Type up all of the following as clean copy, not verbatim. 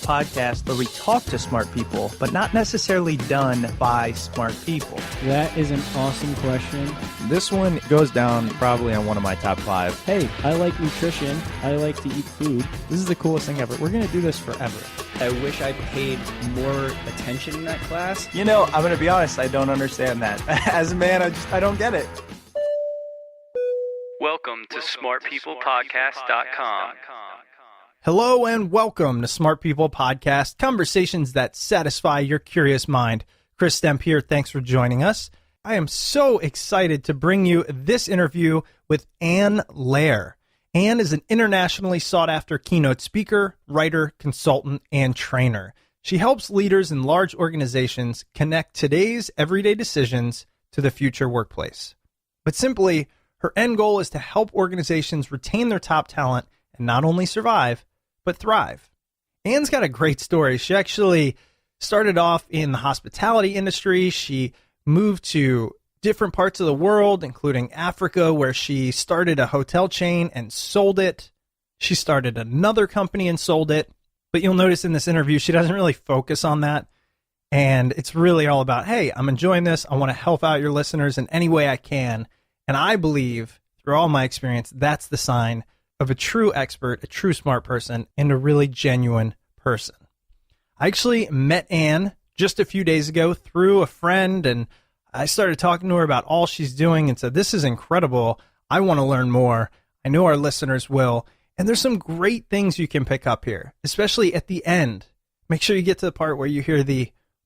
podcast where we talk to smart people, but not necessarily done by smart people? That is an awesome question. This one goes down probably on one of my top 5. Hey, I like nutrition. I like to eat food. This is the coolest thing ever. We're going to do this forever. I wish I paid more attention in that class. You know, I'm going to be honest, I don't understand that. As a man, I don't get it. Welcome to smartpeoplepodcast.com. Hello and welcome to Smart People Podcast, conversations that satisfy your curious mind. Chris Stemp here. Thanks for joining us. I am so excited to bring you this interview with Ann Loehr. Ann is an internationally sought-after keynote speaker, writer, consultant, and trainer. She helps leaders in large organizations connect today's everyday decisions to the future workplace. But simply, her end goal is to help organizations retain their top talent and not only survive, but thrive. Ann's got a great story. She actually started off in the hospitality industry. She moved to different parts of the world, including Africa, where she started a hotel chain and sold it. She started another company and sold it. But you'll notice in this interview, she doesn't really focus on that. And it's really all about, hey, I'm enjoying this. I want to help out your listeners in any way I can. And I believe, through all my experience, that's the sign of a true expert, a true smart person, and a really genuine person. I actually met Ann just a few days ago through a friend, and I started talking to her about all she's doing and said, this is incredible. I want to learn more. I know our listeners will. And there's some great things you can pick up here, especially at the end. Make sure you get to the part where you hear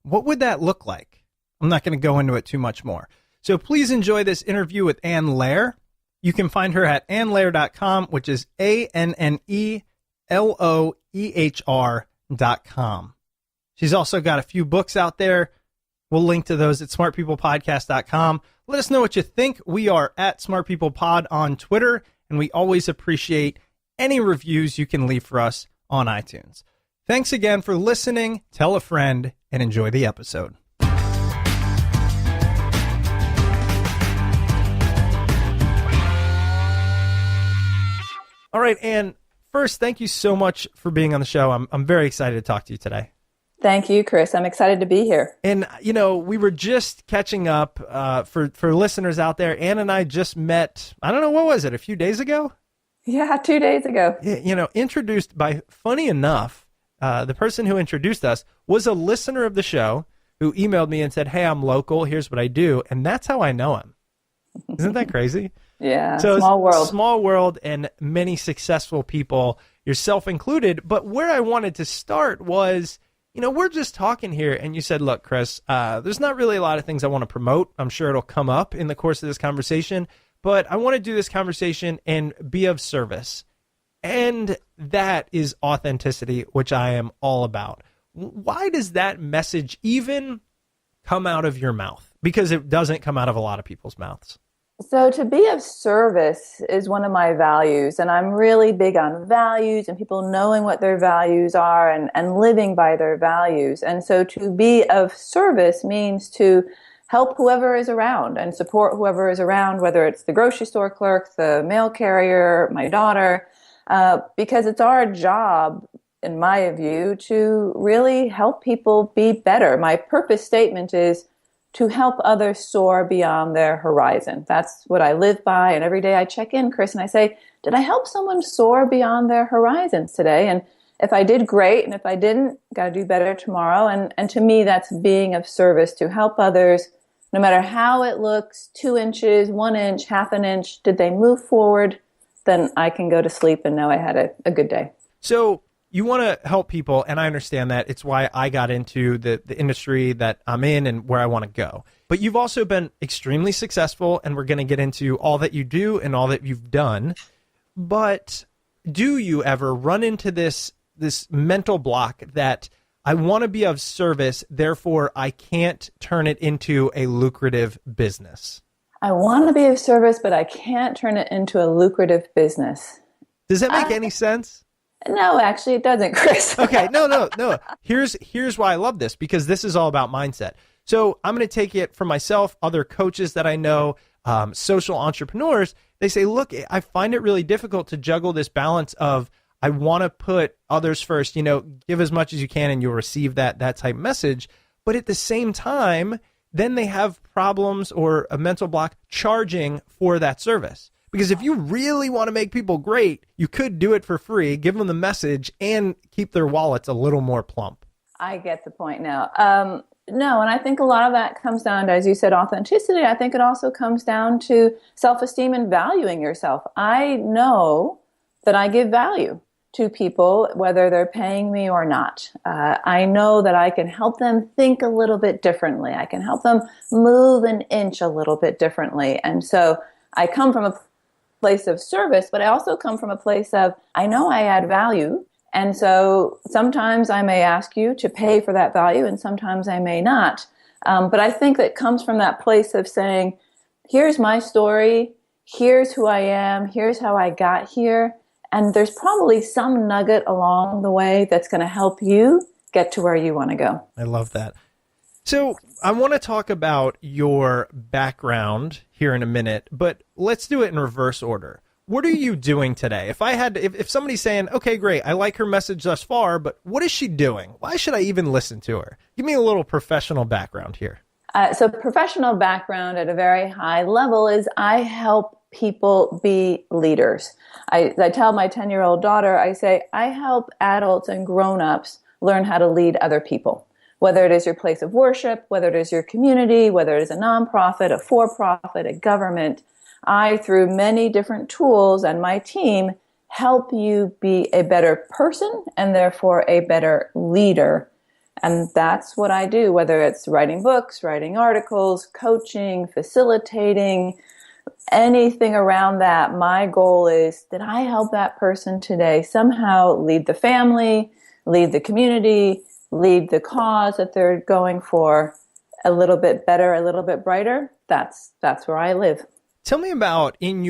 what would that look like? I'm not going to go into it too much more. So please enjoy this interview with Ann Loehr. You can find her at AnnLoehr.com, which is ANNELOEHR.com. She's also got a few books out there. We'll link to those at smartpeoplepodcast.com. Let us know what you think. We are at smartpeoplepod on Twitter, and we always appreciate any reviews you can leave for us on iTunes. Thanks again for listening. Tell a friend and enjoy the episode. All right, Ann, first, thank you so much for being on the show. I'm very excited to talk to you today. Thank you, Chris. I'm excited to be here. And, you know, we were just catching up for listeners out there. Ann and I just met, I don't know, what was it, a few days ago? Yeah, 2 days ago. You know, introduced by, funny enough, the person who introduced us was a listener of the show who emailed me and said, hey, I'm local. Here's what I do. And that's how I know him. Isn't that crazy? Yeah, so small world. Small world and many successful people, yourself included. But where I wanted to start was, you know, we're just talking here, and you said, look, Chris, there's not really a lot of things I want to promote. I'm sure it'll come up in the course of this conversation, but I want to do this conversation and be of service. And that is authenticity, which I am all about. Why does that message even come out of your mouth? Because it doesn't come out of a lot of people's mouths. So to be of service is one of my values, and I'm really big on values and people knowing what their values are and living by their values. And so to be of service means to help whoever is around and support whoever is around, whether it's the grocery store clerk, the mail carrier, my daughter, because it's our job, in my view, to really help people be better. My purpose statement is to help others soar beyond their horizon. That's what I live by. And every day I check in, Chris, and I say, did I help someone soar beyond their horizons today? And if I did, great. And if I didn't, got to do better tomorrow. And to me, that's being of service, to help others, no matter how it looks, 2 inches, 1 inch, half an inch. Did they move forward? Then I can go to sleep and know I had a good day. So you want to help people, and I understand that. It's why I got into the industry that I'm in and where I want to go. But you've also been extremely successful, and we're going to get into all that you do and all that you've done. But do you ever run into this mental block that I want to be of service, therefore I can't turn it into a lucrative business? I want to be of service, but I can't turn it into a lucrative business. Does that make any sense? No, actually it doesn't, Chris. Okay, no. Here's why I love this, because this is all about mindset. So I'm going to take it from myself, other coaches that I know, social entrepreneurs. They say, look, I find it really difficult to juggle this balance of I want to put others first, give as much as you can and you'll receive that type message. But at the same time, then they have problems or a mental block charging for that service. Because if you really want to make people great, you could do it for free, give them the message, and keep their wallets a little more plump. I get the point now. No, and I think a lot of that comes down to, as you said, authenticity. I think it also comes down to self-esteem and valuing yourself. I know that I give value to people, whether they're paying me or not. I know that I can help them think a little bit differently. I can help them move an inch a little bit differently. And so I come from a place of service, but I also come from a place of, I know I add value. And so sometimes I may ask you to pay for that value, and sometimes I may not. But I think that comes from that place of saying, here's my story, here's who I am, here's how I got here. And there's probably some nugget along the way that's going to help you get to where you want to go. I love that. So I want to talk about your background here in a minute, but let's do it in reverse order. What are you doing today? If somebody's saying, okay, great, I like her message thus far, but what is she doing? Why should I even listen to her? Give me a little professional background here. So professional background at a very high level is I help people be leaders. I tell my 10-year-old daughter, I say, I help adults and grown-ups learn how to lead other people. Whether it is your place of worship, whether it is your community, whether it is a nonprofit, a for-profit, a government, I, through many different tools and my team, help you be a better person and therefore a better leader. And that's what I do, whether it's writing books, writing articles, coaching, facilitating, anything around that. My goal is that I help that person today somehow lead the family, lead the community, lead the cause that they're going for a little bit better, a little bit brighter. That's where I live. Tell me about in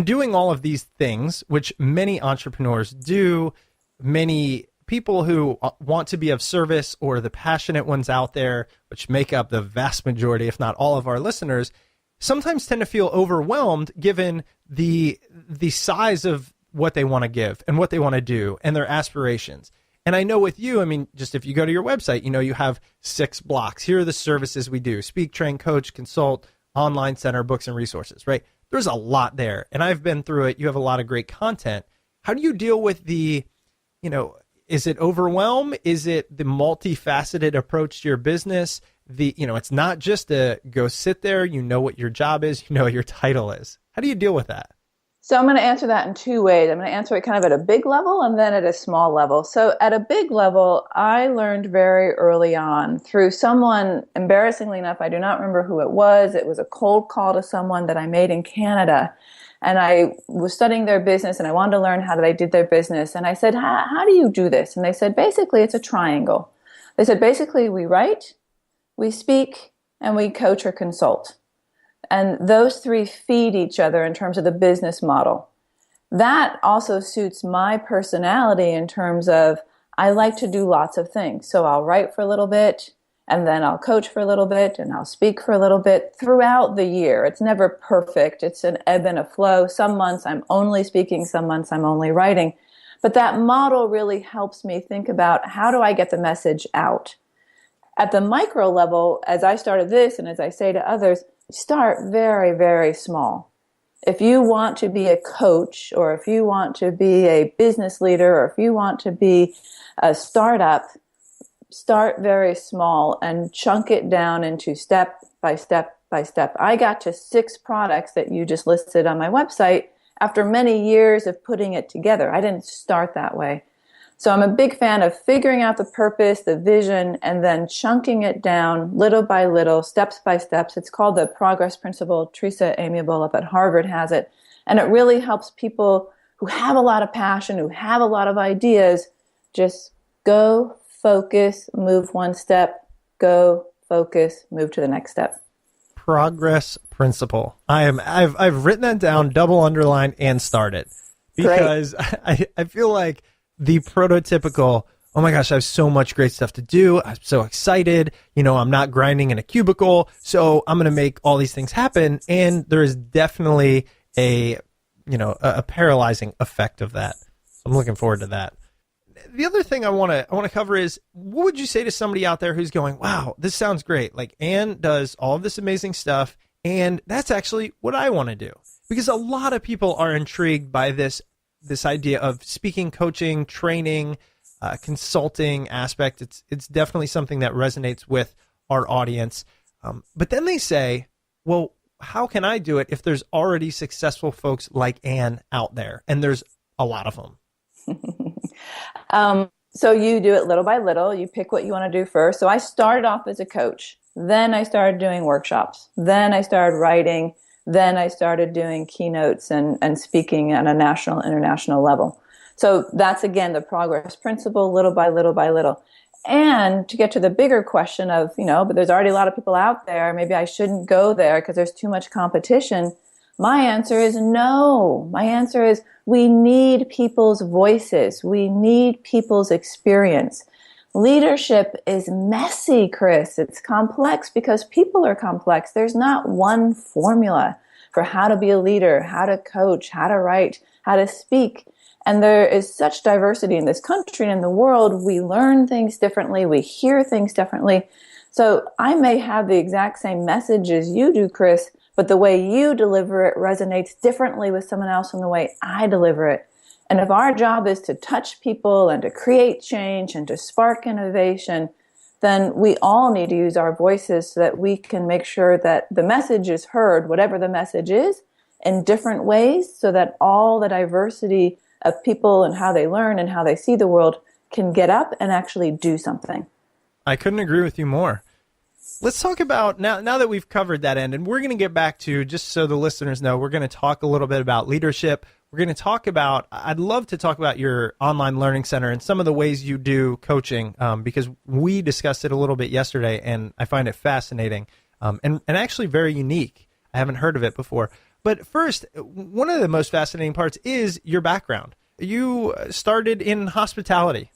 doing all of these things, which many entrepreneurs do, many people who want to be of service or the passionate ones out there, which make up the vast majority, if not all of our listeners, sometimes tend to feel overwhelmed given the size of what they want to give and what they want to do and their aspirations. And I know with you, just if you go to your website, you have 6 blocks. Here are the services we do: speak, train, coach, consult, online center, books, and resources, right? There's a lot there. And I've been through it. You have a lot of great content. How do you deal with is it overwhelm? Is it the multifaceted approach to your business? It's not just a go sit there, what your job is, what your title is. How do you deal with that? So I'm going to answer that in 2 ways. I'm going to answer it kind of at a big level and then at a small level. So at a big level, I learned very early on through someone, embarrassingly enough, I do not remember who it was. It was a cold call to someone that I made in Canada. And I was studying their business and I wanted to learn how they did their business. And I said, how do you do this? And they said, basically, it's a triangle. They said, basically, we write, we speak, and we coach or consult. And those 3 feed each other in terms of the business model. That also suits my personality in terms of I like to do lots of things. So I'll write for a little bit, and then I'll coach for a little bit, and I'll speak for a little bit throughout the year. It's never perfect. It's an ebb and a flow. Some months I'm only speaking, some months I'm only writing. But that model really helps me think about how do I get the message out. At the micro level, as I started this and as I say to others, start very, very small. If you want to be a coach, or if you want to be a business leader, or if you want to be a startup, start very small and chunk it down into step by step by step. I got to 6 products that you just listed on my website after many years of putting it together. I didn't start that way. So I'm a big fan of figuring out the purpose, the vision, and then chunking it down little by little, steps by steps. It's called the progress principle. Teresa Amiable up at Harvard has it. And it really helps people who have a lot of passion, who have a lot of ideas, just go, focus, move 1 step, go, focus, move to the next step. Progress principle. I've written that down, double underlined, and started because I feel like the prototypical, oh my gosh, I have so much great stuff to do. I'm so excited. I'm not grinding in a cubicle, so I'm going to make all these things happen. And there is definitely a paralyzing effect of that. I'm looking forward to that. The other thing I want to cover is, what would you say to somebody out there who's going, wow, this sounds great. Like, Ann does all of this amazing stuff, and that's actually what I want to do. Because a lot of people are intrigued by this idea of speaking, coaching, training, consulting aspect. It's definitely something that resonates with our audience. But then they say, well, how can I do it if there's already successful folks like Ann out there? And there's a lot of them. So you do it little by little. You pick what you want to do first. So I started off as a coach. Then I started doing workshops. Then I started writing. Then I started doing keynotes and speaking at a national, international level. So that's, again, the progress principle, little by little by little. And to get to the bigger question of, but there's already a lot of people out there, maybe I shouldn't go there because there's too much competition. My answer is no. My answer is we need people's voices. We need people's experience. Leadership is messy, Chris. It's complex because people are complex. There's not one formula for how to be a leader, how to coach, how to write, how to speak. And there is such diversity in this country and in the world. We learn things differently. We hear things differently. So I may have the exact same message as you do, Chris, but the way you deliver it resonates differently with someone else than the way I deliver it. And if our job is to touch people and to create change and to spark innovation, then we all need to use our voices so that we can make sure that the message is heard, whatever the message is, in different ways, so that all the diversity of people and how they learn and how they see the world can get up and actually do something. I couldn't agree with you more. Let's talk about, now that we've covered that end, and we're going to get back to, just so the listeners know, we're going to talk a little bit about leadership. We're going to talk about, I'd love to talk about your online learning center and some of the ways you do coaching, because we discussed it a little bit yesterday, and I find it fascinating and actually very unique. I haven't heard of it before. But first, one of the most fascinating parts is your background. You started in hospitality.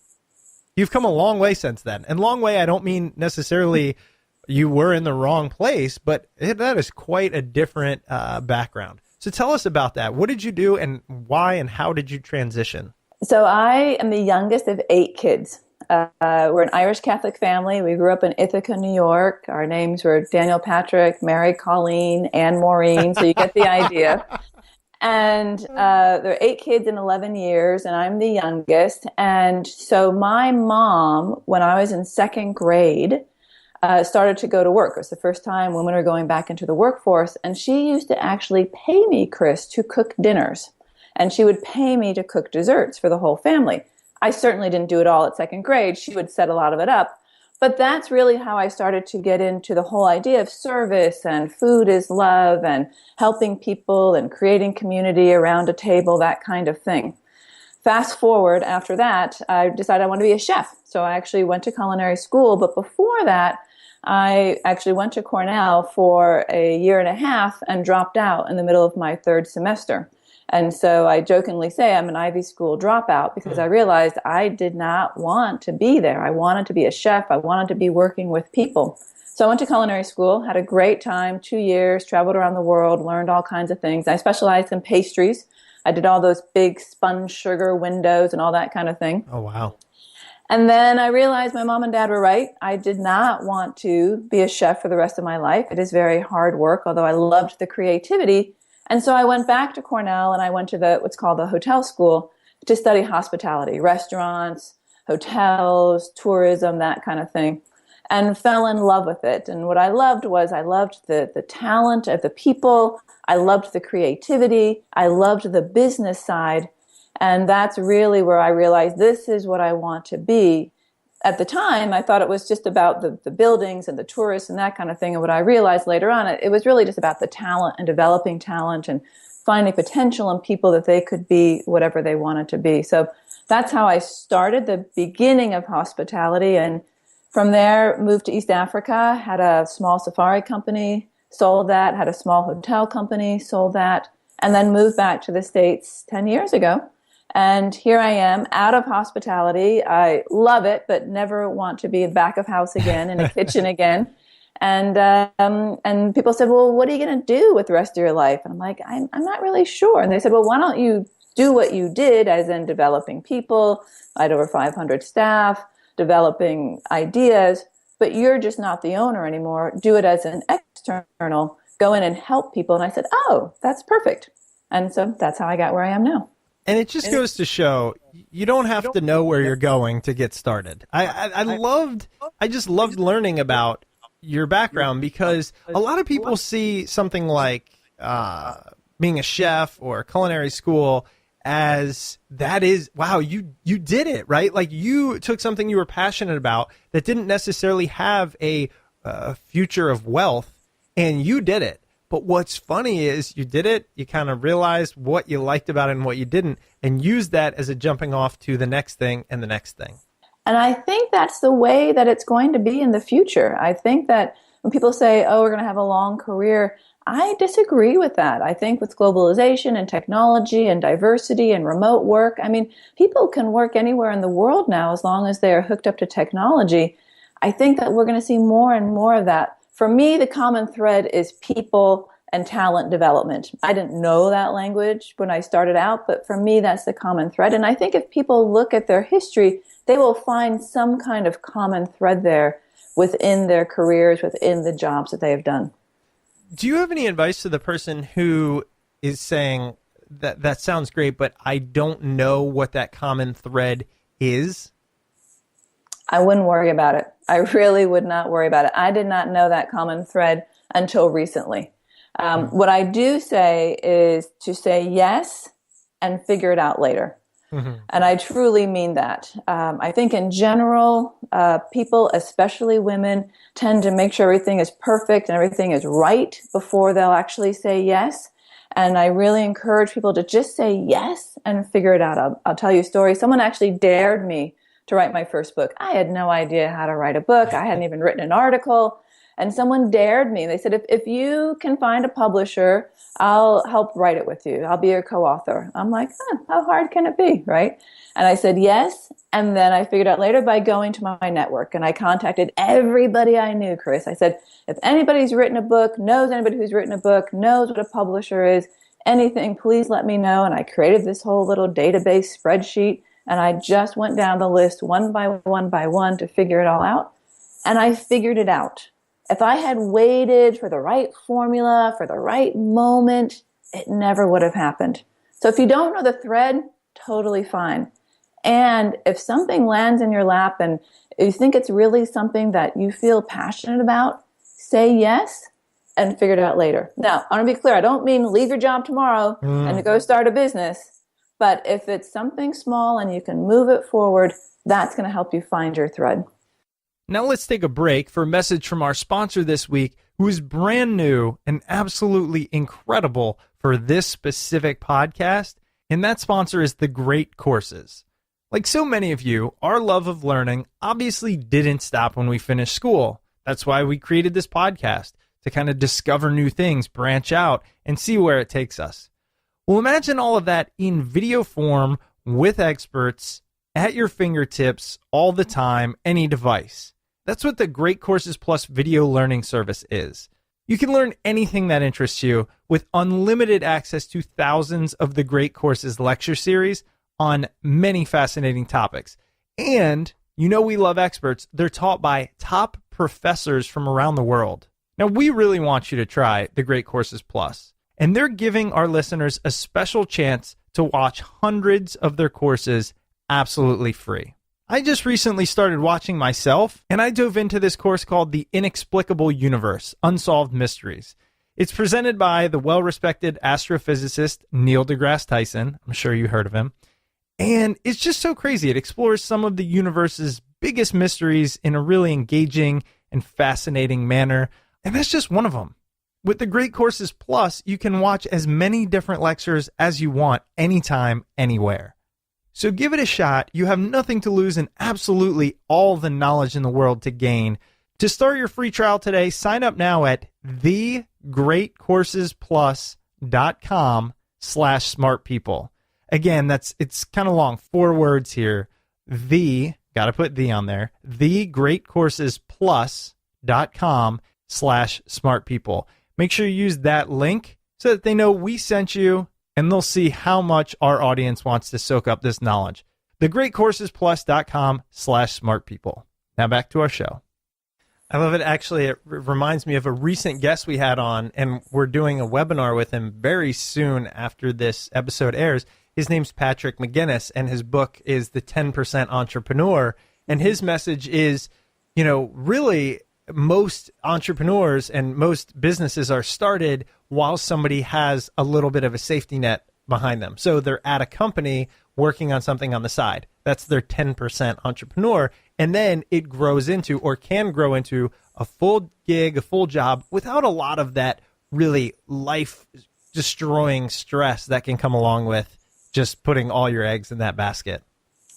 You've come a long way since then. And long way, I don't mean necessarily you were in the wrong place, but that is quite a different background. So tell us about that. What did you do, and why, and how did you transition? So I am the youngest of 8 kids. We're an Irish Catholic family. We grew up in Ithaca, New York. Our names were Daniel Patrick, Mary Colleen, Anne Maureen, so you get the idea. And there are 8 kids in 11 years, and I'm the youngest. And so my mom, when I was in 2nd grade, started to go to work. It was the first time women were going back into the workforce, and she used to actually pay me, Chris, to cook dinners. And she would pay me to cook desserts for the whole family. I certainly didn't do it all at 2nd grade. She would set a lot of it up. But that's really how I started to get into the whole idea of service and food is love and helping people and creating community around a table, that kind of thing. Fast forward, after that, I decided I wanted to be a chef. So I actually went to culinary school. But before that, I actually went to Cornell for a year and a half and dropped out in the middle of my 3rd semester. And so I jokingly say I'm an Ivy School dropout because I realized I did not want to be there. I wanted to be a chef. I wanted to be working with people. So I went to culinary school, had a great time, 2 years, traveled around the world, learned all kinds of things. I specialized in pastries. I did all those big spun sugar windows and all that kind of thing. Oh, wow. And then I realized my mom and dad were right. I did not want to be a chef for the rest of my life. It is very hard work, although I loved the creativity. And so I went back to Cornell and I went to what's called the hotel school to study hospitality, restaurants, hotels, tourism, that kind of thing, and fell in love with it. And what I loved was I loved the talent of the people. I loved the creativity. I loved the business side. And that's really where I realized this is what I want to be. At the time, I thought it was just about the buildings and the tourists and that kind of thing. And what I realized later on, it was really just about the talent and developing talent and finding potential in people that they could be whatever they wanted to be. So that's how I started the beginning of hospitality. And from there, moved to East Africa, had a small safari company, sold that, had a small hotel company, sold that, and then moved back to the States 10 years ago. And here I am, out of hospitality. I love it, but never want to be back of house again, in a kitchen again. And people said, well, what are you going to do with the rest of your life? And I'm like, I'm not really sure. And they said, well, why don't you do what you did, as in developing people. I had over 500 staff, developing ideas, but you're just not the owner anymore. Do it as an external, go in and help people. And I said, oh, that's perfect. And so that's how I got where I am now. And it just goes to show you don't have to know where you're going to get started. I just loved learning about your background, because a lot of people see something like being a chef or culinary school as that is, wow, you did it, right? Like you took something you were passionate about that didn't necessarily have a future of wealth, and you did it. But what's funny is you did it, you kind of realized what you liked about it and what you didn't, and used that as a jumping off to the next thing and the next thing. And I think that's the way that it's going to be in the future. I think that when people say, oh, we're going to have a long career, I disagree with that. I think with globalization and technology and diversity and remote work, I mean, people can work anywhere in the world now as long as they are hooked up to technology. I think that we're going to see more and more of that. For me, the common thread is people and talent development. I didn't know that language when I started out, but for me, that's the common thread. And I think if people look at their history, they will find some kind of common thread there within their careers, within the jobs that they have done. Do you have any advice to the person who is saying that sounds great, but I don't know what that common thread is? I wouldn't worry about it. I really would not worry about it. I did not know that common thread until recently. What I do say is to say yes and figure it out later. Mm-hmm. And I truly mean that. I think in general, people, especially women, tend to make sure everything is perfect and everything is right before they'll actually say yes. And I really encourage people to just say yes and figure it out. I'll tell you a story. Someone actually dared me to write my first book. I had no idea how to write a book. I hadn't even written an article. And someone dared me. They said, if you can find a publisher, I'll help write it with you. I'll be your co-author. I'm like, how hard can it be, right? And I said yes. And then I figured out later by going to my network. And I contacted everybody I knew, Chris. I said, if anybody's written a book, knows anybody who's written a book, knows what a publisher is, anything, please let me know. And I created this whole little database spreadsheet. And I just went down the list one by one to figure it all out. And I figured it out. If I had waited for the right formula, for the right moment, it never would have happened. So if you don't know the thread, totally fine. And if something lands in your lap and you think it's really something that you feel passionate about, say yes and figure it out later. Now, I want to be clear. I don't mean leave your job tomorrow and go start a business. But if it's something small and you can move it forward, that's going to help you find your thread. Now let's take a break for a message from our sponsor this week, who is brand new and absolutely incredible for this specific podcast. And that sponsor is The Great Courses. Like so many of you, our love of learning obviously didn't stop when we finished school. That's why we created this podcast, to kind of discover new things, branch out, and see where it takes us. Well, imagine all of that in video form with experts at your fingertips all the time, any device. That's what the Great Courses Plus video learning service is. You can learn anything that interests you with unlimited access to thousands of the Great Courses lecture series on many fascinating topics. And you know we love experts. They're taught by top professors from around the world. Now, we really want you to try the Great Courses Plus. And they're giving our listeners a special chance to watch hundreds of their courses absolutely free. I just recently started watching myself, and I dove into this course called The Inexplicable Universe, Unsolved Mysteries. It's presented by the well-respected astrophysicist Neil deGrasse Tyson. I'm sure you heard of him. And it's just so crazy. It explores some of the universe's biggest mysteries in a really engaging and fascinating manner. And that's just one of them. With the Great Courses Plus, you can watch as many different lectures as you want, anytime, anywhere. So give it a shot. You have nothing to lose and absolutely all the knowledge in the world to gain. To start your free trial today, sign up now at thegreatcoursesplus.com/smartpeople. Again, it's kind of long, 4 words here. Gotta put the on there, thegreatcoursesplus.com/smartpeople. Make sure you use that link so that they know we sent you and they'll see how much our audience wants to soak up this knowledge. thegreatcoursesplus.com/smartpeople. Now back to our show. I love it. Actually, it reminds me of a recent guest we had on, and we're doing a webinar with him very soon after this episode airs. His name's Patrick McGinnis, and his book is The 10% Entrepreneur. And his message is, really most entrepreneurs and most businesses are started while somebody has a little bit of a safety net behind them. So they're at a company working on something on the side. That's their 10% entrepreneur. And then it grows into, or can grow into, a full gig, a full job without a lot of that really life-destroying stress that can come along with just putting all your eggs in that basket.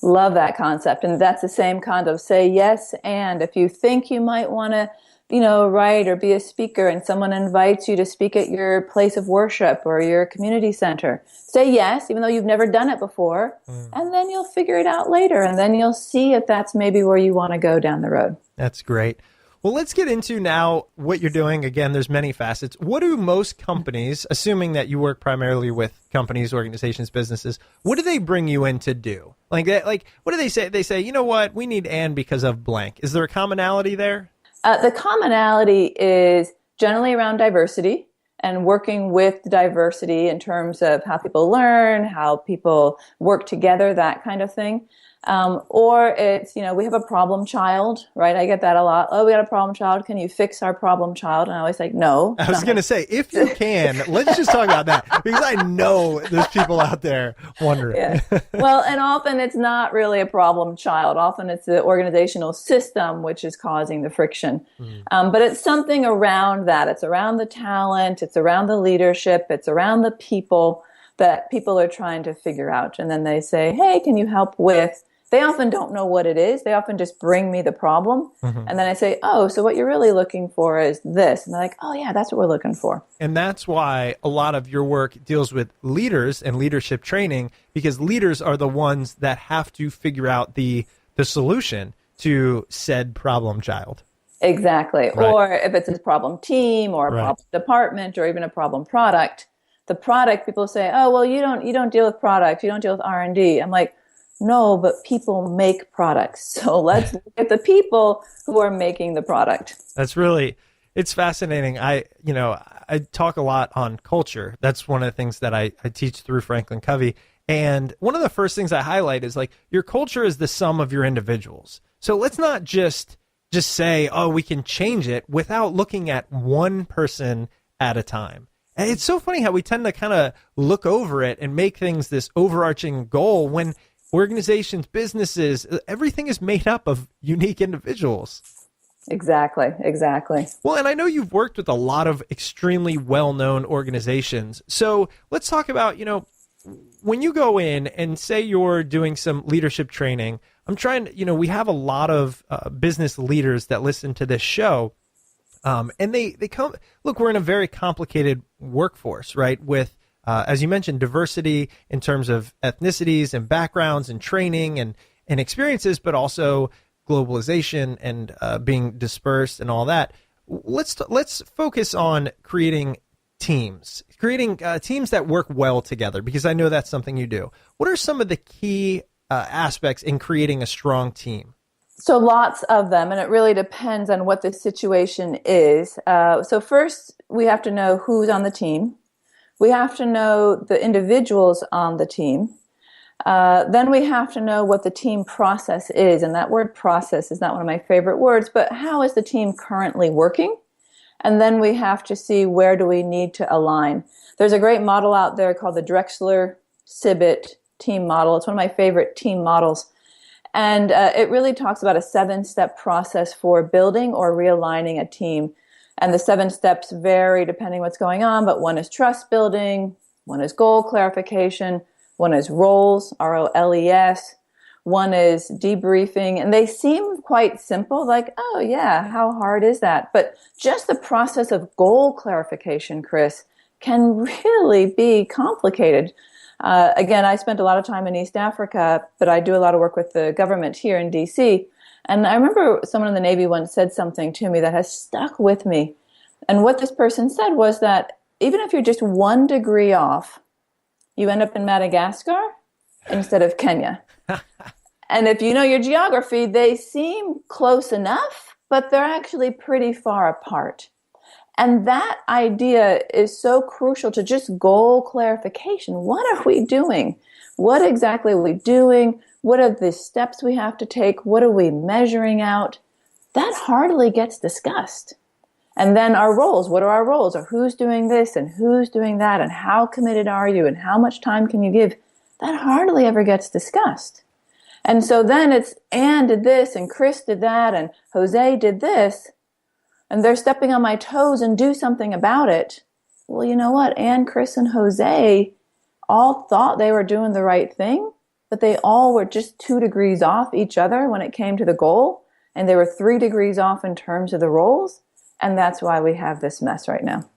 Love that concept. And that's the same kind of say yes. And if you think you might want to, write or be a speaker and someone invites you to speak at your place of worship or your community center, say yes, even though you've never done it before. And then you'll figure it out later. And then you'll see if that's maybe where you want to go down the road. That's great. Well, let's get into now what you're doing. Again, there's many facets. What do most companies, assuming that you work primarily with companies, organizations, businesses, what do they bring you in to do? Like, what do they say? They say, you know what, we need Ann because of blank. Is there a commonality there? The commonality is generally around diversity and working with diversity in terms of how people learn, how people work together, that kind of thing. Or it's, we have a problem child, right? I get that a lot. Oh, we got a problem child. Can you fix our problem child? And I always say, no. I was going to say, if you can, let's just talk about that, because I know there's people out there wondering. Yeah. Well, and often it's not really a problem child. Often it's the organizational system which is causing the friction. But it's something around that. It's around the talent. It's around the leadership. It's around the people that people are trying to figure out. And then they say, hey, can you help with? They often don't know what it is. They often just bring me the problem. And then I say, oh, so what you're really looking for is this. And they're like, oh, yeah, that's what we're looking for. And that's why a lot of your work deals with leaders and leadership training, because leaders are the ones that have to figure out the solution to said problem child. Exactly. Right. Or if it's a problem team or a problem department or even a problem product, the product, people say, oh, well, you don't deal with products. You don't deal with R&D. I'm like, no, but people make products. So let's look at the people who are making the product. It's fascinating. I talk a lot on culture. That's one of the things that I teach through Franklin Covey. And one of the first things I highlight is, like, your culture is the sum of your individuals. So let's not just say, oh, we can change it without looking at one person at a time. And it's so funny how we tend to kind of look over it and make things this overarching goal when organizations, businesses, everything is made up of unique individuals. Exactly. Well, and I know you've worked with a lot of extremely well-known organizations. So let's talk about, when you go in and say you're doing some leadership training, I'm trying to, we have a lot of business leaders that listen to this show. And they come, look, we're in a very complicated workforce, right? With as you mentioned, diversity in terms of ethnicities and backgrounds and training and experiences, but also globalization and being dispersed and all that. Let's focus on creating teams that work well together, because I know that's something you do. What are some of the key aspects in creating a strong team? So lots of them, and it really depends on what the situation is. So first, we have to know who's on the team. We have to know the individuals on the team. Then we have to know what the team process is. And that word process is not one of my favorite words, but how is the team currently working? And then we have to see, where do we need to align? There's a great model out there called the Drexler-Sibbitt team model. It's one of my favorite team models. And it really talks about a 7-step process for building or realigning a team. And the 7 steps vary depending what's going on, but one is trust building, one is goal clarification, one is roles, ROLES, one is debriefing, and they seem quite simple, like, oh yeah, how hard is that? But just the process of goal clarification, Chris, can really be complicated. Again, I spent a lot of time in East Africa, but I do a lot of work with the government here in DC. And I remember someone in the Navy once said something to me that has stuck with me. And what this person said was that even if you're just 1 degree off you end up in Madagascar instead of Kenya. And if you know your geography, they seem close enough, but they're actually pretty far apart. And that idea is so crucial to just goal clarification. What are we doing? What exactly are we doing? What are the steps we have to take? What are we measuring out? That hardly gets discussed. And then our roles, what are our roles? Or who's doing this and who's doing that? And how committed are you? And how much time can you give? That hardly ever gets discussed. And so then it's Anne did this and Chris did that and Jose did this. And they're stepping on my toes and do something about it. Well, you know what? Anne, Chris, and Jose all thought they were doing the right thing, but they all were just 2 degrees off each other when it came to the goal. And they were 3 degrees off in terms of the roles. And that's why we have this mess right now.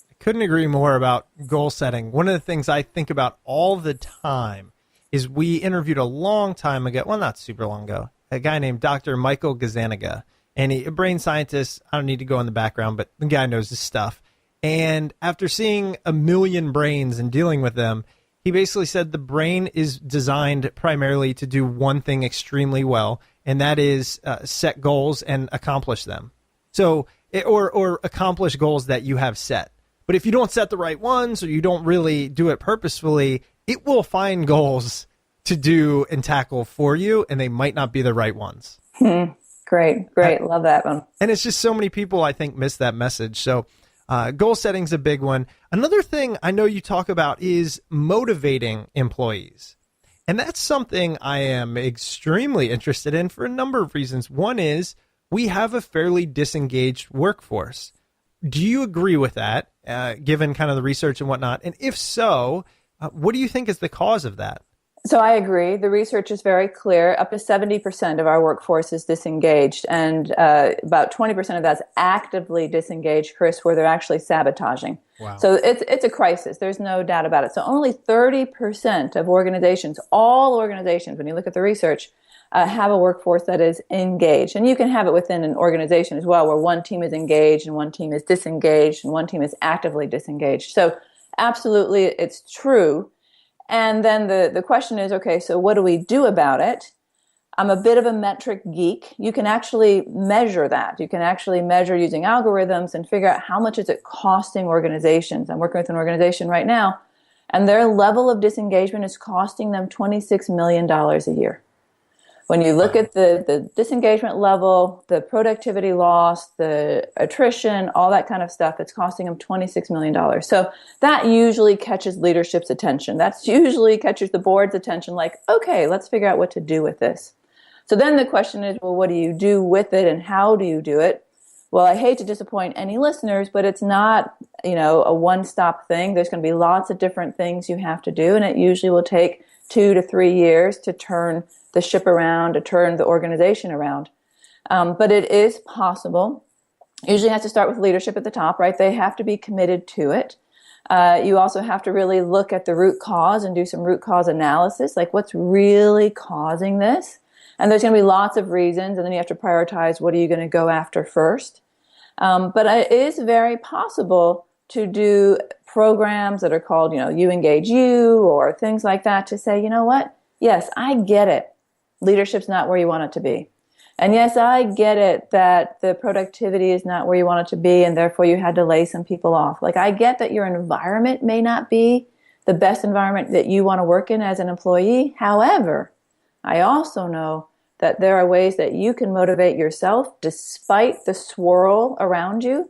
I couldn't agree more about goal setting. One of the things I think about all the time is we interviewed a long time ago, well, not super long ago, a guy named Dr. Michael Gazzaniga. And a brain scientist, I don't need to go in the background, but the guy knows his stuff. And after seeing a million brains and dealing with them, he basically said the brain is designed primarily to do one thing extremely well, and that is set goals and accomplish them. So, or accomplish goals that you have set. But if you don't set the right ones or you don't really do it purposefully, it will find goals to do and tackle for you, and they might not be the right ones. Great. Love that one. And it's just so many people, I think, miss that message. So goal setting's a big one. Another thing I know you talk about is motivating employees. And that's something I am extremely interested in for a number of reasons. One is we have a fairly disengaged workforce. Do you agree with that, given kind of the research and whatnot? And if so, what do you think is the cause of that? So I agree. The research is very clear. Up to 70% of our workforce is disengaged, and about 20% of that's actively disengaged, Chris, where they're actually sabotaging. Wow. So it's a crisis. There's no doubt about it. So only 30% of organizations, all organizations, when you look at the research, have a workforce that is engaged. And you can have it within an organization as well, where one team is engaged and one team is disengaged and one team is actively disengaged. So absolutely, it's true. And then the question is, okay, so what do we do about it? I'm a bit of a metric geek. You can actually measure that. You can actually measure using algorithms and figure out how much is it costing organizations. I'm working with an organization right now, and their level of disengagement is costing them $26 million a year. When you look at the disengagement level, the productivity loss, the attrition, all that kind of stuff, it's costing them $26 million. So that usually catches leadership's attention. That usually catches the board's attention, like, okay, let's figure out what to do with this. So then the question is, well, what do you do with it and how do you do it? Well, I hate to disappoint any listeners, but it's not, a one-stop thing. There's going to be lots of different things you have to do, and it usually will take 2 to 3 years to turn the ship around, to turn the organization around. But it is possible. Usually has to start with leadership at the top, right? They have to be committed to it. You also have to really look at the root cause and do some root cause analysis, like what's really causing this. And there's going to be lots of reasons, and then you have to prioritize what are you going to go after first. But it is very possible to do programs that are called, You Engage You, or things like that, to say, you know what? Yes, I get it. Leadership's not where you want it to be. And yes, I get it that the productivity is not where you want it to be, and therefore you had to lay some people off. Like, I get that your environment may not be the best environment that you want to work in as an employee. However, I also know that there are ways that you can motivate yourself despite the swirl around you.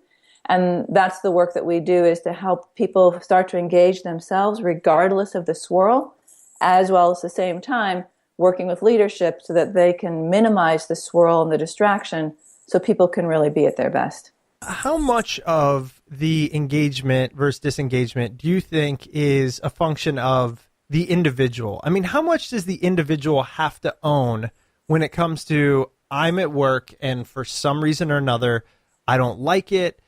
And that's the work that we do, is to help people start to engage themselves regardless of the swirl, as well as at the same time working with leadership so that they can minimize the swirl and the distraction so people can really be at their best. How much of the engagement versus disengagement do you think is a function of the individual? I mean, how much does the individual have to own when it comes to, I'm at work and for some reason or another, I don't like it,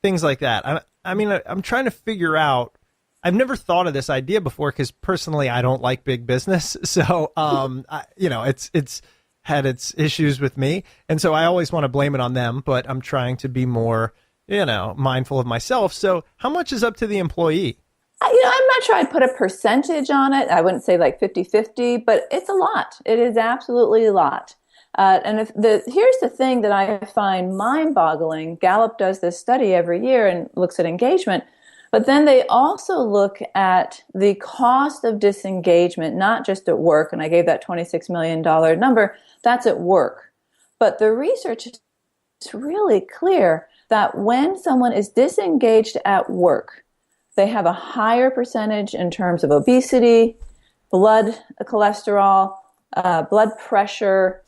things like that. I'm trying to figure out, I've never thought of this idea before because personally I don't like big business. So, it's had its issues with me. And so I always want to blame it on them, but I'm trying to be more, mindful of myself. So how much is up to the employee? I'm not sure I'd put a percentage on it. I wouldn't say like 50-50, but it's a lot. It is absolutely a lot. And here's the thing that I find mind-boggling. Gallup does this study every year and looks at engagement, but then they also look at the cost of disengagement, not just at work. And I gave that $26 million number. That's at work. But the research is really clear that when someone is disengaged at work, they have a higher percentage in terms of obesity, blood cholesterol, blood pressure,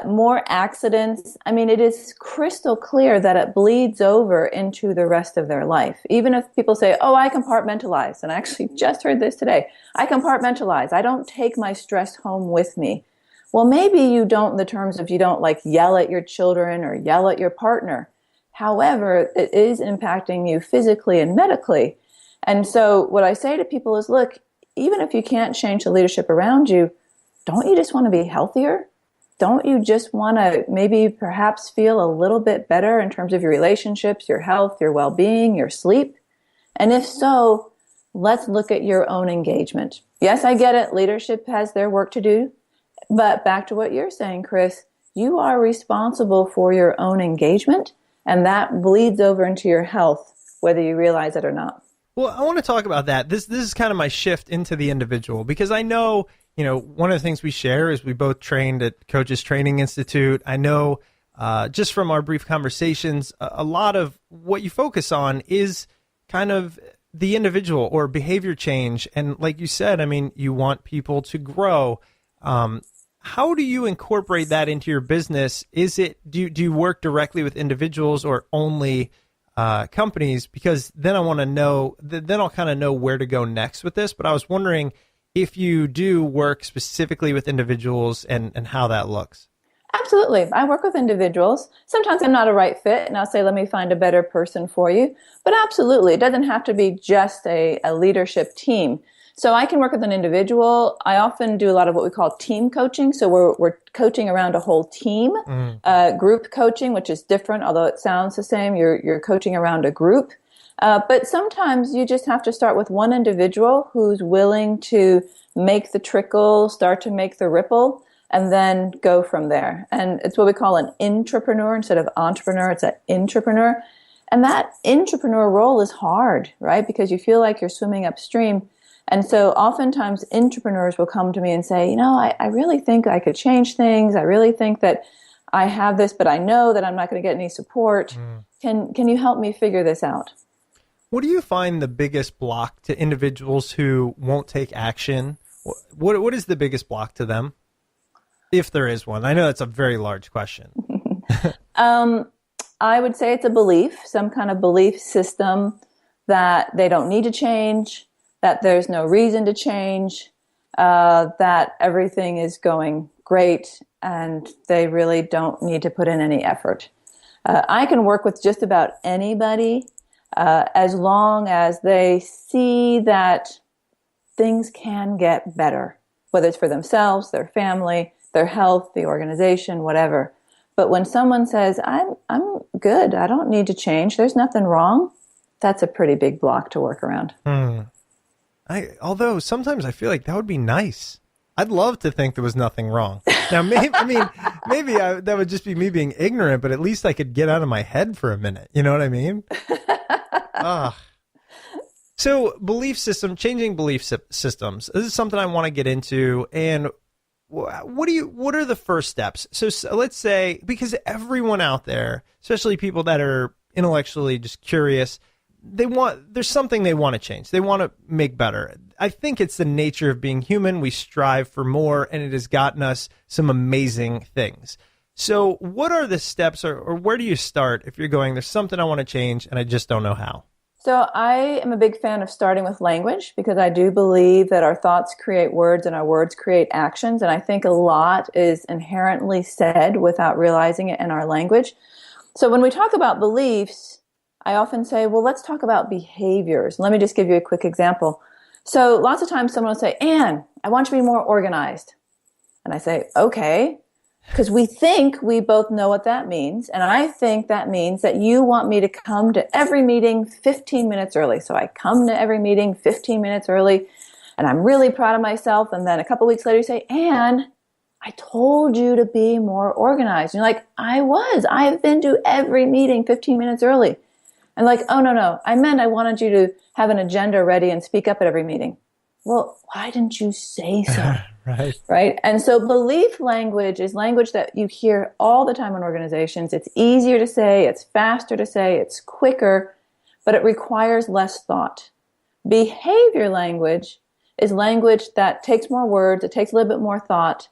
more accidents. I mean, it is crystal clear that it bleeds over into the rest of their life. Even if people say, oh, I compartmentalize, and I actually just heard this today, I compartmentalize. I don't take my stress home with me. Well, maybe you don't in the terms of you don't like yell at your children or yell at your partner. However, it is impacting you physically and medically. And so what I say to people is, look, even if you can't change the leadership around you, don't you just want to be healthier? Don't you just want to maybe perhaps feel a little bit better in terms of your relationships, your health, your well-being, your sleep? And if so, let's look at your own engagement. Yes, I get it. Leadership has their work to do. But back to what you're saying, Chris, you are responsible for your own engagement, and that bleeds over into your health, whether you realize it or not. Well, I want to talk about that. This is kind of my shift into the individual, because I know, one of the things we share is we both trained at Coaches Training Institute. I know just from our brief conversations, a lot of what you focus on is kind of the individual or behavior change. And like you said, I mean, you want people to grow. How do you incorporate that into your business? Do you work directly with individuals or only companies? Because then I want to know, then I'll kind of know where to go next with this. But I was wondering if you do work specifically with individuals and how that looks. Absolutely. I work with individuals. Sometimes I'm not a right fit, and I'll say, let me find a better person for you. But absolutely, it doesn't have to be just a leadership team. So I can work with an individual. I often do a lot of what we call team coaching. So we're coaching around a whole team, group coaching, which is different, although it sounds the same. You're coaching around a group. But sometimes you just have to start with one individual who's willing to make the trickle, start to make the ripple, and then go from there. And it's what we call an intrapreneur instead of entrepreneur. It's an intrapreneur. And that intrapreneur role is hard, right? Because you feel like you're swimming upstream. And so oftentimes intrapreneurs will come to me and say, I really think I could change things. I really think that I have this, but I know that I'm not going to get any support. Can you help me figure this out? What do you find the biggest block to individuals who won't take action? What is the biggest block to them, if there is one? I know that's a very large question. I would say it's a belief, some kind of belief system that they don't need to change, that there's no reason to change, that everything is going great, and they really don't need to put in any effort. I can work with just about anybody as long as they see that things can get better, whether it's for themselves, their family, their health, the organization, whatever. But when someone says, I'm good, I don't need to change, there's nothing wrong, that's a pretty big block to work around. Although sometimes I feel like that would be nice. I'd love to think there was nothing wrong. Now, maybe that would just be me being ignorant, but at least I could get out of my head for a minute. You know what I mean? So changing belief systems. This is something I want to get into. And what are the first steps? So let's say, because everyone out there, especially people that are intellectually just curious, there's something they want to change. They want to make better. I think it's the nature of being human. We strive for more, and it has gotten us some amazing things. So what are the steps, or where do you start if you're going, there's something I want to change and I just don't know how? So I am a big fan of starting with language, because I do believe that our thoughts create words and our words create actions. And I think a lot is inherently said without realizing it in our language. So when we talk about beliefs, I often say, well, let's talk about behaviors. Let me just give you a quick example. So lots of times someone will say, Anne, I want you to be more organized. And I say, okay, Because we think we both know what that means. And I think that means that you want me to come to every meeting 15 minutes early. So I come to every meeting 15 minutes early, and I'm really proud of myself. And then a couple weeks later you say, Anne, I told you to be more organized. And you're like, I was. I've been to every meeting 15 minutes early. And like, oh, no. I meant I wanted you to have an agenda ready and speak up at every meeting. Well, why didn't you say so? Right. And so belief language is language that you hear all the time in organizations. It's easier to say, it's faster to say, it's quicker, but it requires less thought. Behavior language is language that takes more words, it takes a little bit more thought,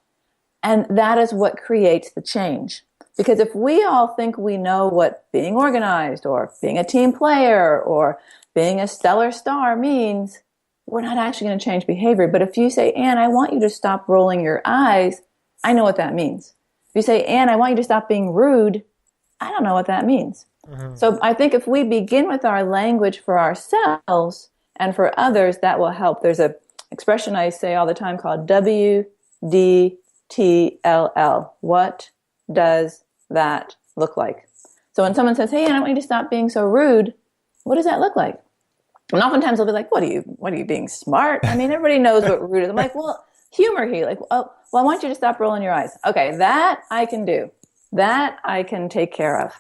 and that is what creates the change. Because if we all think we know what being organized or being a team player or being a stellar star means, we're not actually going to change behavior. But if you say, Anne, I want you to stop rolling your eyes, I know what that means. If you say, Anne, I want you to stop being rude, I don't know what that means. Mm-hmm. So I think if we begin with our language for ourselves and for others, that will help. There's an expression I say all the time called WDTLL. What does that look like? So when someone says, hey, Anne, I want you to stop being so rude, what does that look like? And oftentimes they'll be like, what are you being smart? I mean, everybody knows what rude is. I'm like, well, humor here. Like, oh, well, I want you to stop rolling your eyes. Okay, that I can do. That I can take care of.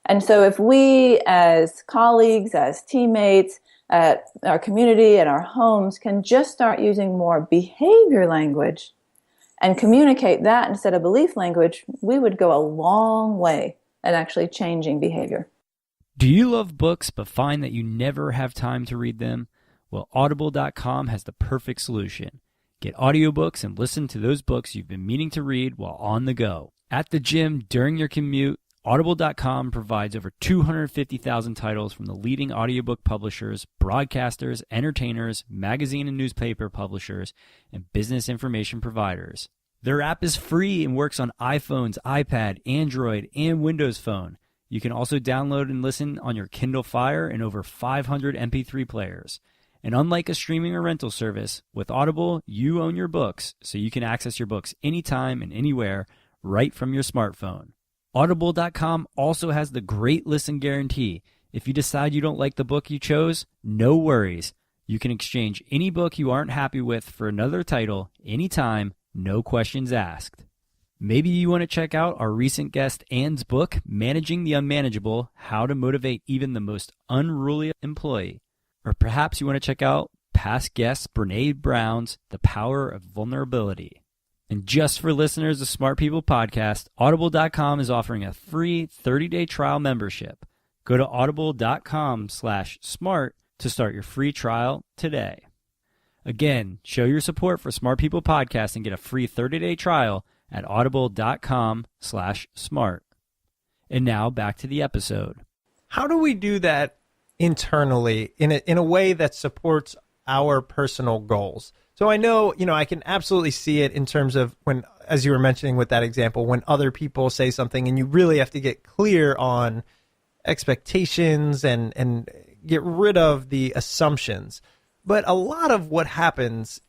And so if we as colleagues, as teammates, at our community, at our homes, can just start using more behavior language and communicate that instead of belief language, we would go a long way at actually changing behavior. Do you love books but find that you never have time to read them? Well, Audible.com has the perfect solution. Get audiobooks and listen to those books you've been meaning to read while on the go. At the gym, during your commute, Audible.com provides over 250,000 titles from the leading audiobook publishers, broadcasters, entertainers, magazine and newspaper publishers, and business information providers. Their app is free and works on iPhones, iPad, Android, and Windows Phone. You can also download and listen on your Kindle Fire and over 500 MP3 players. And unlike a streaming or rental service, with Audible, you own your books, so you can access your books anytime and anywhere right from your smartphone. Audible.com also has the Great Listen Guarantee. If you decide you don't like the book you chose, no worries. You can exchange any book you aren't happy with for another title anytime, no questions asked. Maybe you want to check out our recent guest Anne's book, Managing the Unmanageable, How to Motivate Even the Most Unruly Employee. Or perhaps you want to check out past guest Brene Brown's The Power of Vulnerability. And just for listeners of Smart People Podcast, Audible.com is offering a free 30-day trial membership. Go to audible.com/smart to start your free trial today. Again, show your support for Smart People Podcast and get a free 30-day trial at audible.com/smart. And now back to the episode. How do we do that internally in a way that supports our personal goals? So I know, I can absolutely see it in terms of when, as you were mentioning with that example, when other people say something and you really have to get clear on expectations and get rid of the assumptions. But a lot of what happens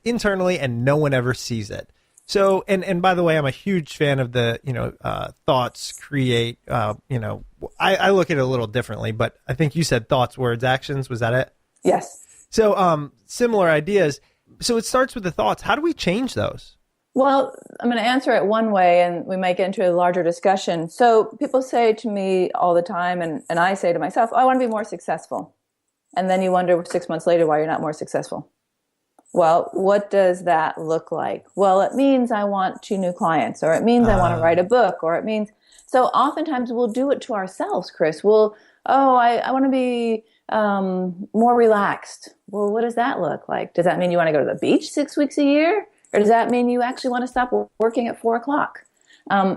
internally and no one ever sees it. So, and by the way, I'm a huge fan of the, thoughts create, I look at it a little differently, but I think you said thoughts, words, actions. Was that it? Yes. So, similar ideas. So it starts with the thoughts. How do we change those? Well, I'm going to answer it one way, and we might get into a larger discussion. So people say to me all the time, and I say to myself, I want to be more successful. And then you wonder 6 months later why you're not more successful. Well, what does that look like? Well, it means I want 2 new clients, or it means I want to write a book, or it means... So oftentimes we'll do it to ourselves, Chris. I want to be more relaxed. Well, what does that look like? Does that mean you want to go to the beach 6 weeks a year? Or does that mean you actually want to stop working at 4 o'clock?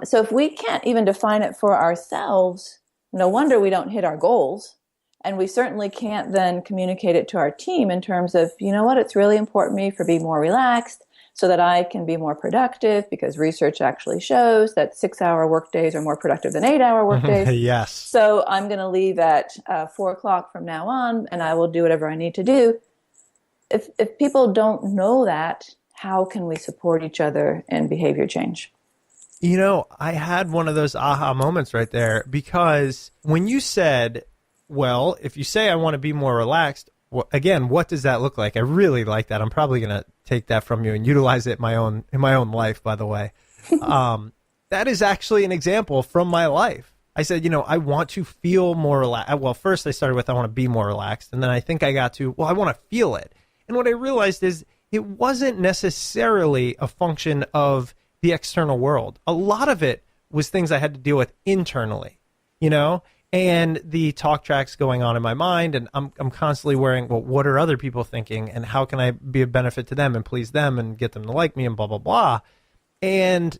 So if we can't even define it for ourselves, no wonder we don't hit our goals. And we certainly can't then communicate it to our team in terms of, it's really important to me to be more relaxed so that I can be more productive, because research actually shows that 6-hour workdays are more productive than 8-hour workdays. Yes. So I'm going to leave at 4 o'clock from now on, and I will do whatever I need to do. If people don't know that, how can we support each other in behavior change? I had one of those aha moments right there, because when you said, well, if you say I want to be more relaxed, well, again, what does that look like? I really like that. I'm probably going to take that from you and utilize it in my own life, by the way. That is actually an example from my life. I said, I want to feel more relaxed. Well, first I started with I want to be more relaxed. And then I think I got to, well, I want to feel it. And what I realized is it wasn't necessarily a function of the external world. A lot of it was things I had to deal with internally, and the talk tracks going on in my mind. And I'm constantly worrying, well, what are other people thinking? And how can I be a benefit to them and please them and get them to like me and blah, blah, blah. And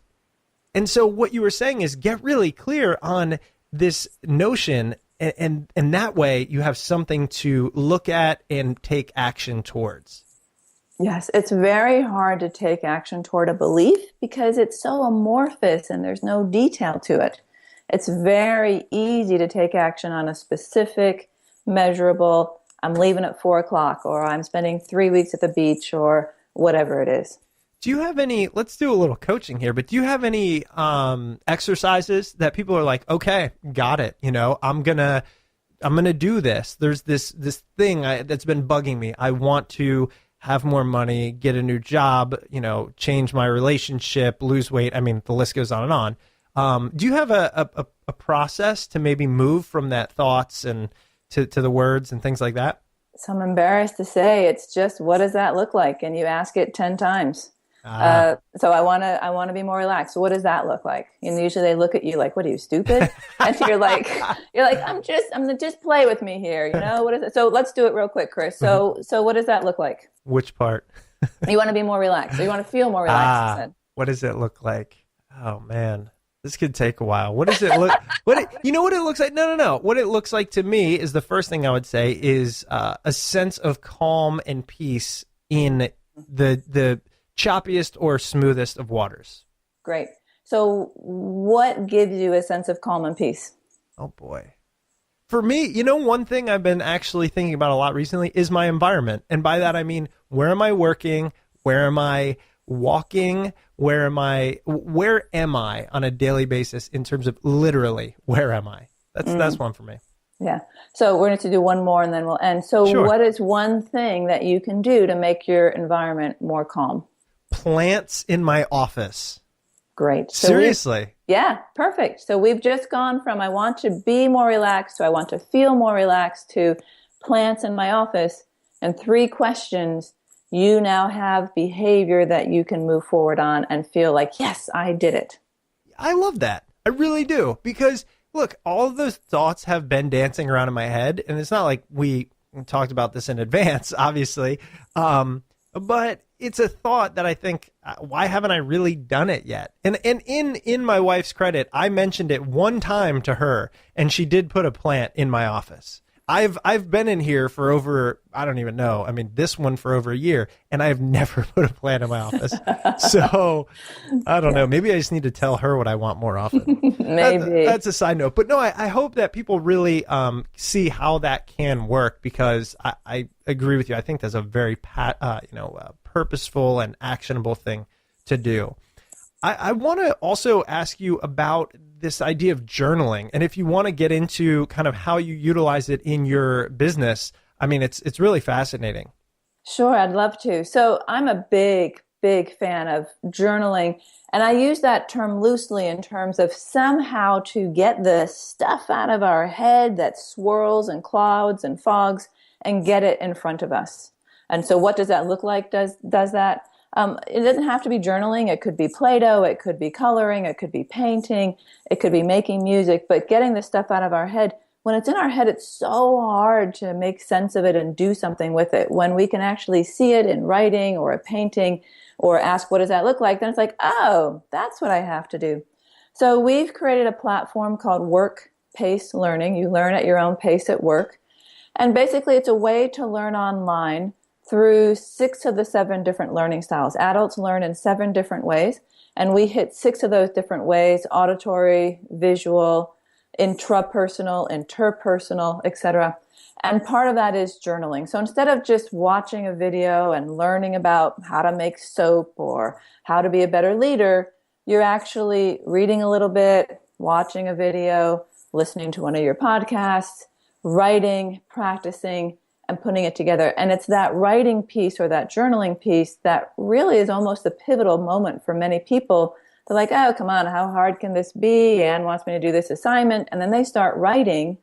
so what you were saying is get really clear on this notion, and that way you have something to look at and take action towards. Yes, it's very hard to take action toward a belief because it's so amorphous and there's no detail to it. It's very easy to take action on a specific, measurable, I'm leaving at 4:00, or I'm spending 3 weeks at the beach, or whatever it is. Do you have any, let's do a little coaching here, but do you have any exercises that people are like, okay, got it. I'm going to do this. There's this thing that's been bugging me. I want to have more money, get a new job, change my relationship, lose weight. I mean, the list goes on and on. Do you have a process to maybe move from that thoughts and to the words and things like that? So I'm embarrassed to say it's just, what does that look like? And you ask it 10 times. So I want to be more relaxed. So what does that look like? And usually they look at you like, what are you, stupid? And you're like, I'm just play with me here. What is it? So let's do it real quick, Chris. So what does that look like? Which part? You want to be more relaxed. Or you want to feel more relaxed instead. What does it look like? Oh man, this could take a while. What does it look? You know what it looks like? No. What it looks like to me is, the first thing I would say is a sense of calm and peace in the choppiest or smoothest of waters. Great. So what gives you a sense of calm and peace? Oh boy. For me, one thing I've been actually thinking about a lot recently is my environment. And by that, I mean, where am I working? Where am I walking? Where am I on a daily basis in terms of literally, where am I? That's one for me. Yeah. So we're going to do one more and then we'll end. So Sure. What is one thing that you can do to make your environment more calm? Plants in my office. Great. So seriously. Yeah, perfect. So we've just gone from I want to be more relaxed to I want to feel more relaxed to plants in my office. And 3 questions, you now have behavior that you can move forward on and feel like, yes, I did it. I love that. I really do. Because look, all of those thoughts have been dancing around in my head. And it's not like we talked about this in advance, obviously. But it's a thought that I think, why haven't I really done it yet? And in my wife's credit, I mentioned it one time to her, and she did put a plant in my office. I've been in here for over, I don't even know. I mean, this one for over a year, and I've never put a plant in my office. So I don't know. Maybe I just need to tell her what I want more often. Maybe. That's a side note. But no, I hope that people really see how that can work, because I agree with you. I think that's a very purposeful and actionable thing to do. I want to also ask you about this idea of journaling, and if you want to get into kind of how you utilize it in your business. I mean, it's really fascinating. Sure, I'd love to. So I'm a big fan of journaling, and I use that term loosely in terms of somehow to get the stuff out of our head that swirls and clouds and fogs and get it in front of us. And so what does that look like? Does that? It doesn't have to be journaling. It could be Play-Doh. It could be coloring. It could be painting. It could be making music. But getting the stuff out of our head, when it's in our head, it's so hard to make sense of it and do something with it. When we can actually see it in writing or a painting or ask, what does that look like? Then it's like, oh, that's what I have to do. So we've created a platform called Work Pace Learning. You learn at your own pace at work. And basically, it's a way to learn online through 6 of the 7 different learning styles. Adults learn in 7 different ways, and we hit 6 of those different ways: auditory, visual, intrapersonal, interpersonal, etc. And part of that is journaling. So instead of just watching a video and learning about how to make soap or how to be a better leader, you're actually reading a little bit, watching a video, listening to one of your podcasts, writing, practicing, and putting it together. And it's that writing piece or that journaling piece that really is almost the pivotal moment for many people. They're like, oh, come on, how hard can this be? Anne wants me to do this assignment. And then they start writing,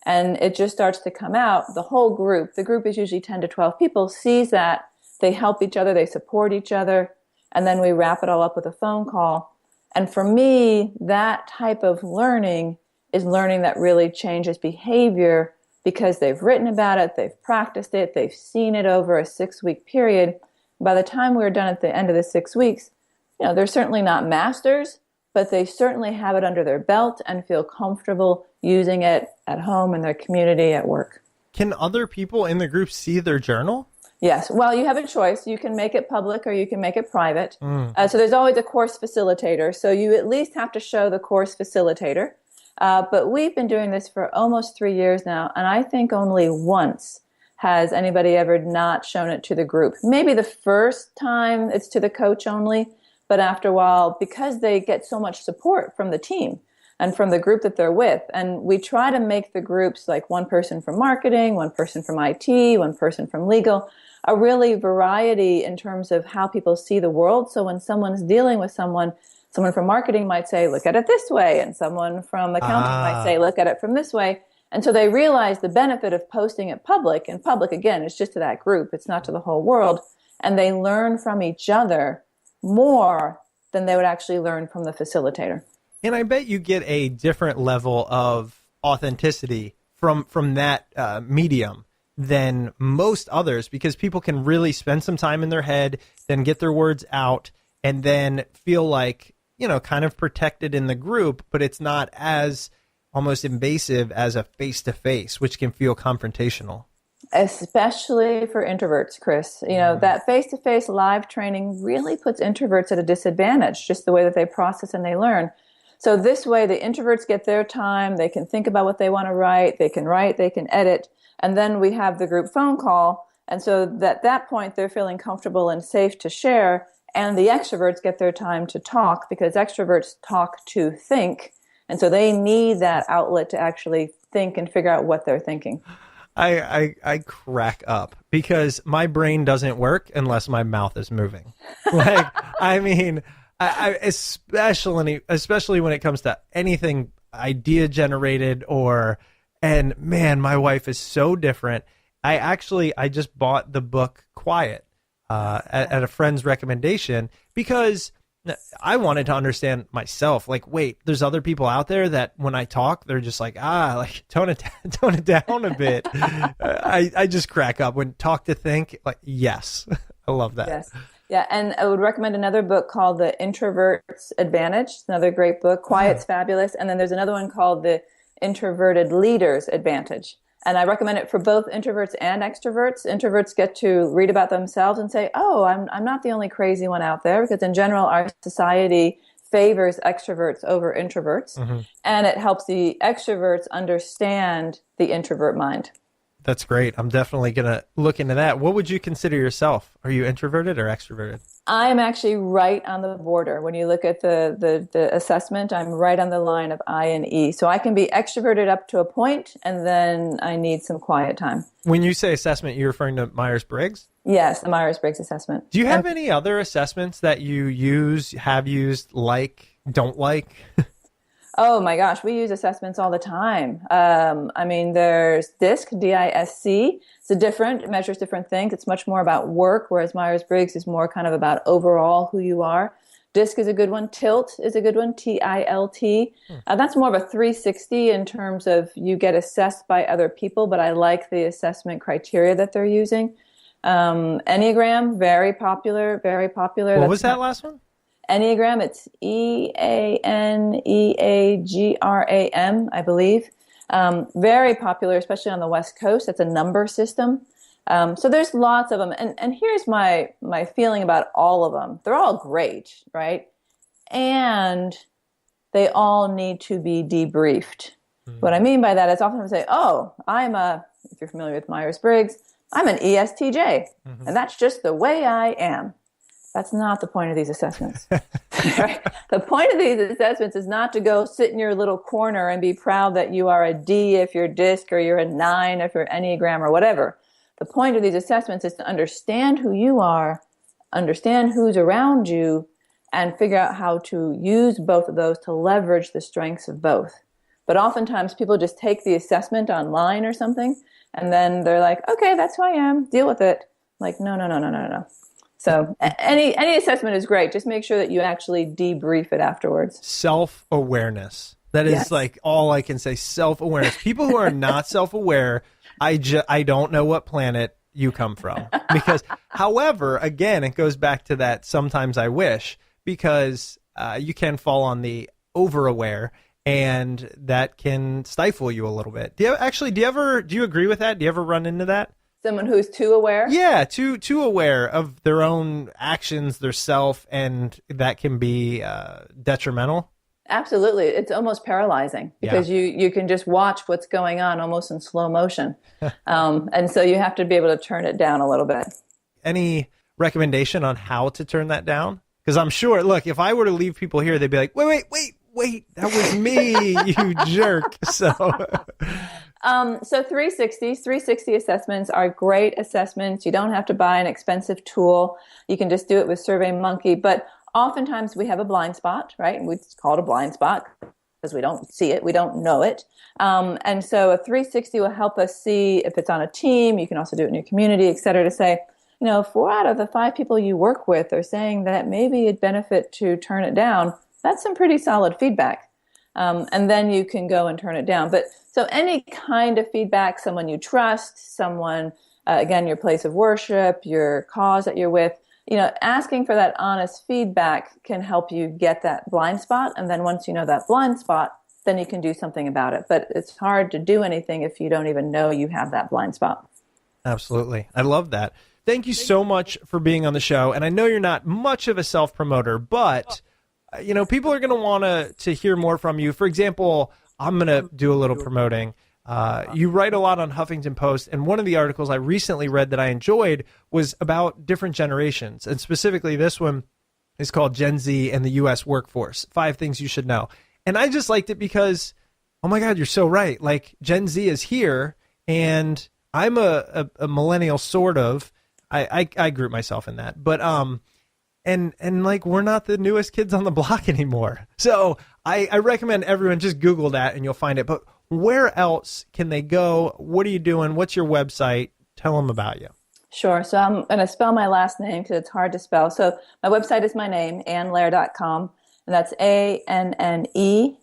and it just starts to come out. The whole group, the group is usually 10 to 12 people, sees that. They help each other, they support each other, and then we wrap it all up with a phone call. And for me, that type of learning is learning that really changes behavior because they've written about it, they've practiced it, they've seen it over a 6-week period. By the time we're done at the end of the 6 weeks, they're certainly not masters, but they certainly have it under their belt and feel comfortable using it at home, in their community, at work. Can other people in the group see their journal? Yes. Well, you have a choice. You can make it public or you can make it private. So there's always a course facilitator. So you at least have to show the course facilitator. But we've been doing this for almost 3 years now, and I think only once has anybody ever not shown it to the group. Maybe the first time it's to the coach only, but after a while, because they get so much support from the team and from the group that they're with, and we try to make the groups like one person from marketing, one person from IT, one person from legal, a really variety in terms of how people see the world. So when someone's dealing with someone from marketing might say, look at it this way, and someone from accounting might say, look at it from this way. And so they realize the benefit of posting it public, and public, again, is just to that group. It's not to the whole world. And they learn from each other more than they would actually learn from the facilitator. And I bet you get a different level of authenticity from that medium than most others, because people can really spend some time in their head, then get their words out, and then feel like, kind of protected in the group, but it's not as almost invasive as a face-to-face, which can feel confrontational. Especially for introverts, Chris. That face-to-face live training really puts introverts at a disadvantage, just the way that they process and they learn. So this way, the introverts get their time, they can think about what they want to write, they can edit, and then we have the group phone call. And so at that point, they're feeling comfortable and safe to share, and the extroverts get their time to talk, because extroverts talk to think, and so they need that outlet to actually think and figure out what they're thinking. I crack up because my brain doesn't work unless my mouth is moving. I especially when it comes to anything idea generated and man, my wife is so different. I just bought the book Quiet at a friend's recommendation because I wanted to understand myself. Like, wait, there's other people out there that when I talk, they're just like, tone it down a bit. I just crack up when talk to think. Like, yes, I love that. Yes. Yeah, and I would recommend another book called The Introvert's Advantage. It's another great book. Quiet's fabulous. And then there's another one called The Introverted Leader's Advantage. And I recommend it for both introverts and extroverts. Introverts get to read about themselves and say, oh, I'm not the only crazy one out there, because in general, our society favors extroverts over introverts. Mm-hmm. And it helps the extroverts understand the introvert mind. That's great. I'm definitely going to look into that. What would you consider yourself? Are you introverted or extroverted? I'm actually right on the border. When you look at the assessment, I'm right on the line of I and E. So I can be extroverted up to a point, and then I need some quiet time. When you say assessment, you're referring to Myers-Briggs? Yes, the Myers-Briggs assessment. Do you have any other assessments that you have used, don't like? Oh my gosh, we use assessments all the time. There's DISC, D-I-S-C. It measures different things. It's much more about work, whereas Myers-Briggs is more kind of about overall who you are. DISC is a good one. TILT is a good one, T-I-L-T. That's more of a 360 in terms of you get assessed by other people, but I like the assessment criteria that they're using. Enneagram, very popular. What was that last one? Enneagram, it's E-A-N-E-A-G-R-A-M, I believe. Very popular, especially on the West Coast. It's a number system. So there's lots of them. And here's my feeling about all of them. They're all great, right? And they all need to be debriefed. Mm-hmm. What I mean by that is often I say, if you're familiar with Myers-Briggs, I'm an ESTJ. Mm-hmm. And that's just the way I am. That's not the point of these assessments. Right? The point of these assessments is not to go sit in your little corner and be proud that you are a D if you're DISC or you're a 9 if you're Enneagram or whatever. The point of these assessments is to understand who you are, understand who's around you, and figure out how to use both of those to leverage the strengths of both. But oftentimes people just take the assessment online or something, and then they're like, okay, that's who I am, deal with it. Like, no. So any assessment is great. Just make sure that you actually debrief it afterwards. Self-awareness. That is Yes. like all I can say, self-awareness. People who are not self-aware, I don't know what planet you come from. Because, however, again, it goes back to that sometimes I wish, because you can fall on the over-aware, and that can stifle you a little bit. Do you agree with that? Do you ever run into that? Someone who's too aware? Yeah, too aware of their own actions, their self, and that can be detrimental. Absolutely. It's almost paralyzing because you can just watch what's going on almost in slow motion. And so you have to be able to turn it down a little bit. Any recommendation on how to turn that down? Because I'm sure, look, if I were to leave people here, they'd be like, wait, that was me, you jerk. So 360 assessments are great assessments. You don't have to buy an expensive tool. You can just do it with SurveyMonkey. But oftentimes we have a blind spot, right? We call it a blind spot because we don't see it, we don't know it. And so a 360 will help us see if it's on a team. You can also do it in your community, et cetera, to say, 4 out of the 5 people you work with are saying that maybe it'd benefit to turn it down. That's some pretty solid feedback. And then you can go and turn it down. But so any kind of feedback, someone you trust, someone, again, your place of worship, your cause that you're with, asking for that honest feedback can help you get that blind spot. And then once you know that blind spot, then you can do something about it. But it's hard to do anything if you don't even know you have that blind spot. absolutely. I love that. Thank you so much for being on the show. And I know you're not much of a self-promoter, but people are going to want to hear more from you. For example, I'm going to do a little promoting. You write a lot on Huffington Post, and one of the articles I recently read that I enjoyed was about different generations, and specifically this one is called Gen Z and the U.S. Workforce, 5 Things You Should Know. And I just liked it because, oh my God, you're so right. Like, Gen Z is here, and I'm a millennial, sort of. I group myself in that. But And like, we're not the newest kids on the block anymore. So I recommend everyone just Google that and you'll find it. But where else can they go? What are you doing? What's your website? Tell them about you. Sure. So I'm going to spell my last name because it's hard to spell. So my website is my name, AnnLoehr.com. And that's ANNELOEHR,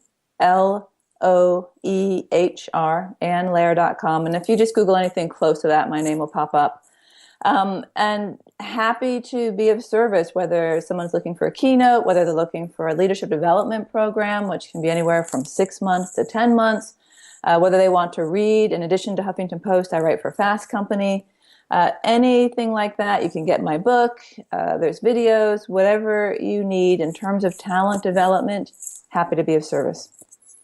AnnLoehr.com. And if you just Google anything close to that, my name will pop up. And happy to be of service, whether someone's looking for a keynote, whether they're looking for a leadership development program, which can be anywhere from 6 months to 10 months, whether they want to read. In addition to Huffington Post, I write for Fast Company. Anything like that, you can get my book. There's videos, whatever you need in terms of talent development. Happy to be of service.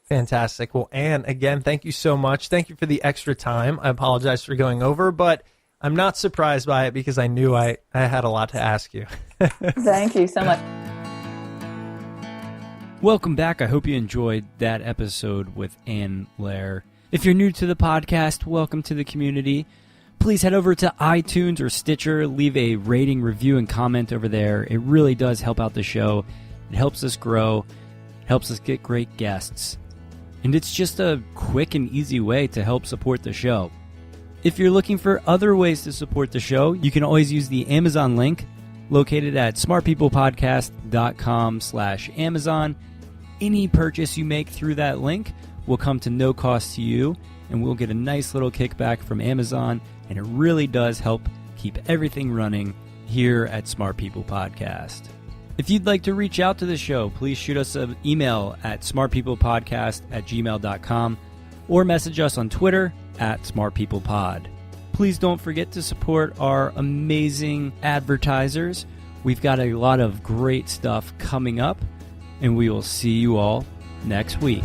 Fantastic. Well, Ann, again, thank you so much. Thank you for the extra time. I apologize for going over, but I'm not surprised by it because I knew I had a lot to ask you. Thank you so much. Welcome back. I hope you enjoyed that episode with Ann Loehr. If you're new to the podcast, welcome to the community. Please head over to iTunes or Stitcher, leave a rating, review, and comment over there. It really does help out the show. It helps us grow, helps us get great guests. And it's just a quick and easy way to help support the show. If you're looking for other ways to support the show, you can always use the Amazon link located at smartpeoplepodcast.com/Amazon. Any purchase you make through that link will come to no cost to you, and we'll get a nice little kickback from Amazon, and it really does help keep everything running here at Smart People Podcast. If you'd like to reach out to the show, please shoot us an email at smartpeoplepodcast@gmail.com or message us on Twitter at smartpeoplepod. Please don't forget to support our amazing advertisers. We've got a lot of great stuff coming up, and we will see you all next week.